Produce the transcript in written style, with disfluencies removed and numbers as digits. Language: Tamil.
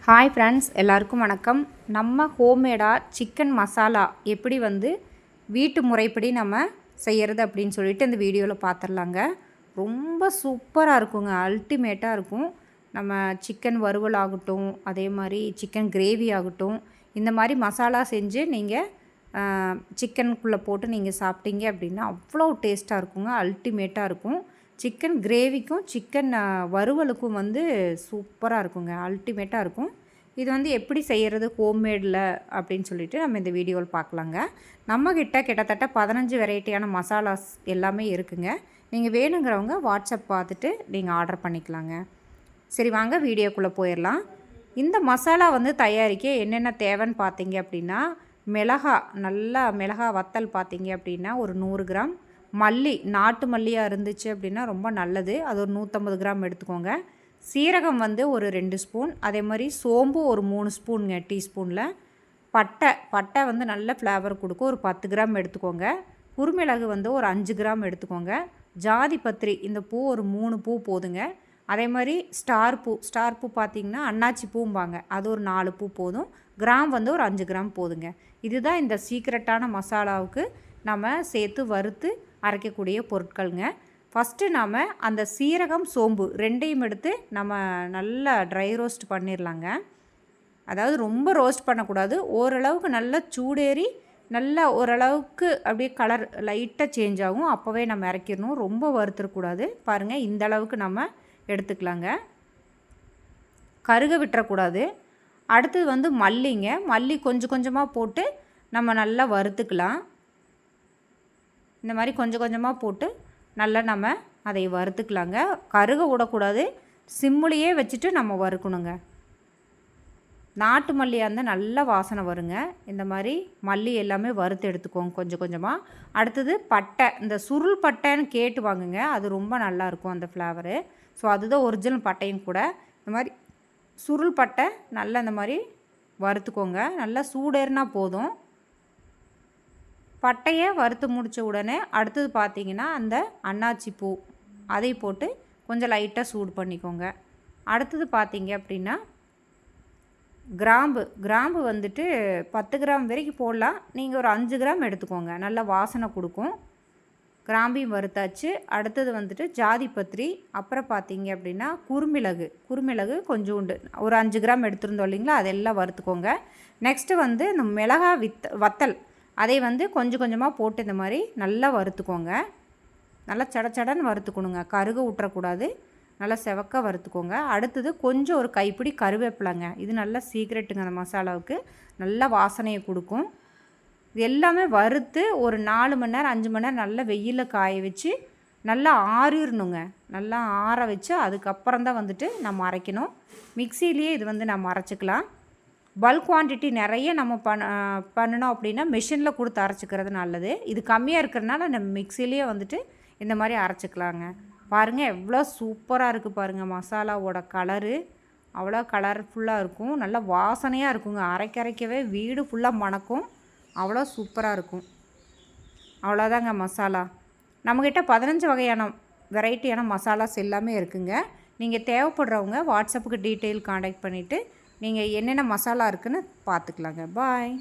ஹாய் ஃப்ரெண்ட்ஸ், எல்லாருக்கும் வணக்கம். நம்ம ஹோம்மேடாக சிக்கன் மசாலா எப்படி வீட்டு முறைப்படி நம்ம செய்கிறது அப்படின்னு சொல்லிட்டு இந்த வீடியோவில் பார்த்துடலாங்க. ரொம்ப சூப்பராக இருக்குங்க, அல்டிமேட்டாக இருக்கும். நம்ம சிக்கன் வறுவல் ஆகட்டும், அதே மாதிரி சிக்கன் கிரேவி ஆகட்டும், இந்த மாதிரி மசாலா செஞ்சு நீங்கள் சிக்கனுக்குள்ளே போட்டு நீங்கள் சாப்பிட்டீங்க அப்படின்னா அவ்வளோ டேஸ்ட்டாக இருக்குங்க, அல்டிமேட்டாக இருக்கும். சிக்கன் கிரேவிக்கும் சிக்கன் வறுவலுக்கும் சூப்பராக இருக்குங்க, அல்டிமேட்டாக இருக்கும். இது எப்படி செய்கிறது ஹோம்மேடில் அப்படின்னு சொல்லிட்டு நம்ம இந்த வீடியோவில் பார்க்கலாங்க. நம்மக்கிட்ட கிட்டத்தட்ட 15 வெரைட்டியான மசாலாஸ் எல்லாமே இருக்குங்க. நீங்கள் வேணுங்கிறவங்க வாட்ஸ்அப் பார்த்துட்டு நீங்கள் ஆர்டர் பண்ணிக்கலாங்க. சரி, வாங்க வீடியோக்குள்ளே போயிடலாம். இந்த மசாலா தயாரிக்க என்னென்ன தேவைன்னு பார்த்தீங்க அப்படின்னா, நல்லா மிளகா வத்தல் பார்த்தீங்க அப்படின்னா ஒரு 100 கிராம், மல்லி நாட்டு மல்லியாக இருந்துச்சு அப்படின்னா ரொம்ப நல்லது, அது ஒரு 150 கிராம் எடுத்துக்கோங்க. சீரகம் ஒரு 2 ஸ்பூன், அதே மாதிரி சோம்பு ஒரு 3 ஸ்பூனுங்க டீஸ்பூனில். பட்டை நல்ல ஃப்ளேவர் கொடுக்கும், ஒரு 10 கிராம் எடுத்துக்கோங்க. குறுமிளகு ஒரு 5 கிராம் எடுத்துக்கோங்க. ஜாதி பத்திரி இந்த பூ ஒரு 3 பூ போதுங்க. அதே மாதிரி ஸ்டார் பூ பார்த்திங்கன்னா அன்னாச்சி பூம்பாங்க, அது ஒரு 4 பூ போதும். கிராம் ஒரு 5 கிராம் போதுங்க. இதுதான் இந்த சீக்ரெட்டான மசாலாவுக்கு நம்ம சேர்த்து வறுத்து அரைக்கக்கூடிய பொருட்கள்ங்க. ஃபஸ்ட்டு நாம் அந்த சீரகம் சோம்பு ரெண்டையும் எடுத்து நம்ம நல்லா ட்ரை ரோஸ்ட் பண்ணிடலாங்க. அதாவது ரொம்ப ரோஸ்ட் பண்ணக்கூடாது, ஓரளவுக்கு நல்லா சூடேறி நல்லா ஓரளவுக்கு அப்படியே கலர் லைட்டாக சேஞ்ச் ஆகும், அப்போவே நம்ம இறக்கிடணும். ரொம்ப வறுத்துடக்கூடாது. பாருங்கள், இந்த அளவுக்கு நம்ம எடுத்துக்கலாங்க, கருக விட்டுறக்கூடாது. அடுத்தது மல்லிங்க, மல்லி கொஞ்சம் கொஞ்சமாக போட்டு நம்ம நல்லா வறுத்துக்கலாம். இந்த மாதிரி கொஞ்சம் கொஞ்சமாக போட்டு நல்லா நம்ம அதை வறுத்துக்கலாங்க. கருக விடக்கூடாது, சிம்முலையே வச்சுட்டு நம்ம வறுக்கணுங்க. நாட்டு மல்லியாக இருந்தால் நல்ல வாசனை வருங்க. இந்த மாதிரி மல்லி எல்லாமே வறுத்து எடுத்துக்கோங்க கொஞ்சம் கொஞ்சமாக. அடுத்தது பட்டை, இந்த சுருள் பட்டைன்னு கேட்டு வாங்குங்க, அது ரொம்ப நல்லாயிருக்கும் அந்த ஃப்ளேவரு. ஸோ அதுதான் ஒரிஜினல் பட்டையும் கூட. இந்த மாதிரி சுருள் பட்டை நல்லா இந்த மாதிரி வறுத்துக்கோங்க, நல்லா சூடேறினா போதும். பட்டையை வறுத்து முடித்த உடனே அடுத்தது பார்த்திங்கன்னா அந்த அன்னாச்சி பூ அதை போட்டு கொஞ்சம் லைட்டாக சூடு பண்ணிக்கோங்க. அடுத்தது பார்த்திங்க அப்படின்னா கிராம்பு 10 கிராம் வரைக்கும் போடலாம், நீங்கள் ஒரு 5 கிராம் எடுத்துக்கோங்க, நல்லா வாசனை கொடுக்கும். கிராம்பையும் வறுத்தாச்சு. அடுத்தது ஜாதி பத்திரி, அப்புறம் பார்த்திங்க அப்படின்னா குறுமிளகு கொஞ்சோண்டு ஒரு 5 கிராம் எடுத்துருந்தோம் இல்லைங்களா, அதெல்லாம் வறுத்துக்கோங்க. நெக்ஸ்ட்டு இந்த மிளகா வத்தல் அதை கொஞ்சம் கொஞ்சமாக போட்டு இந்த மாதிரி நல்லா வறுத்துக்கோங்க. நல்லா சடன்னு வறுத்துக்கணுங்க, கருக விட்டுறக்கூடாது, நல்லா செவக்க வறுத்துக்கோங்க. அடுத்தது கொஞ்சம் ஒரு கைப்பிடி கருவேப்பிலைங்க, இது நல்லா சீக்ரெட்டுங்க, அந்த மசாலாவுக்கு நல்ல வாசனையை கொடுக்கும். இது எல்லாமே வறுத்து ஒரு 4 மணி நேரம் 5 மணி நேரம் நல்லா வெயிலில் காய வச்சு நல்லா ஆறிடணுங்க. நல்லா ஆற வச்சு அதுக்கப்புறம் தான் நம்ம அரைக்கணும். மிக்சிலேயே இது நம்ம அரைச்சிக்கலாம். பல்க் குவான்டிட்டி நிறைய நம்ம பண்ணணும் அப்படின்னா மிஷினில் கொடுத்து அரைச்சிக்கிறது நல்லது. இது கம்மியாக இருக்கிறனால நம்ம மிக்சிலேயே இந்த மாதிரி அரைச்சிக்கலாங்க. பாருங்கள் எவ்வளோ சூப்பராக இருக்குது பாருங்கள், மசாலாவோட கலரு அவ்வளோ கலர்ஃபுல்லாக இருக்கும், நல்லா வாசனையாக இருக்குங்க. அரைக்கவே வீடு ஃபுல்லாக மணக்கும், அவ்வளோ சூப்பராக இருக்கும். அவ்வளோதாங்க மசாலா. நம்மக்கிட்ட 15 வகையான வெரைட்டியான மசாலாஸ் எல்லாமே இருக்குங்க. நீங்கள் தேவைப்படுறவங்க வாட்ஸ்அப்புக்கு டீட்டெயில் காண்டாக்ட் பண்ணிவிட்டு நீங்கள் என்னென்ன மசாலா இருக்குதுன்னு பார்த்துக்கலாங்க. பாய்.